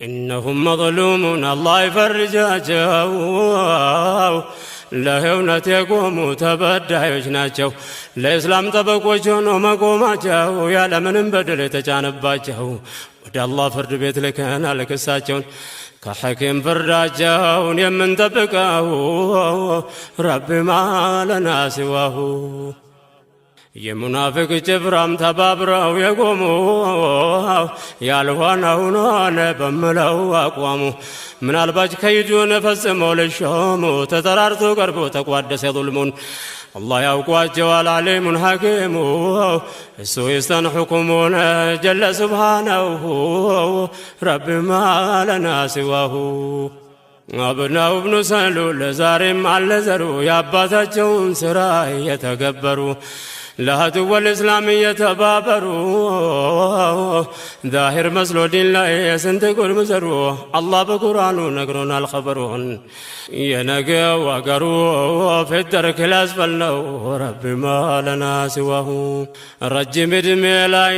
إنهم مظلومون الله يفرجاቸው ለእውነት የቆሙ ተበዳዮች ናቸው። ለእስላም ጠበቆች ሆነው መቆማቸው ያለምንም በደል የተጫነባቸው ወደ አላህ ፍርድ ቤት ልከናል ክሳቸውን ከሐኪም ፍርዳቸውን የምንጠብቀው ረቢ ማለና ሲዋሁ የሙናፊቅ ጭፍራም ተባብረው የቆሙ ያልሆነውን ሆነ በምለው አቋሙ ምናልባች ከይዱን ፈጽመው ልሾሙ ተጠራርቶ ቀርቦ ተቋደሰ ظልሙን አላህ ያውቋቸዋል ዓሊሙን ሐኪሙ እሱ ይስተን ሕኩሙን ጀለ ሱብሓነሁ ረቢ ማለና ሲዋሁ አብናው ብኑ ሰሉል ዛሬም አለዘሩ የአባታቸውን ሥራ የተገበሩ ለአድወ ልእስላም የተባበሩ ዛሂር መስሎ ዲን ላይ ስንት ጉድ ምሰሩ አላህ በቁርአኑ ነግሮናል ኸበሩን የነገው አገሩ ፊት ደርክ ላስፈል ነው ረቢ ማለና ሲዋሁ ረጅም ዕድሜ ላይ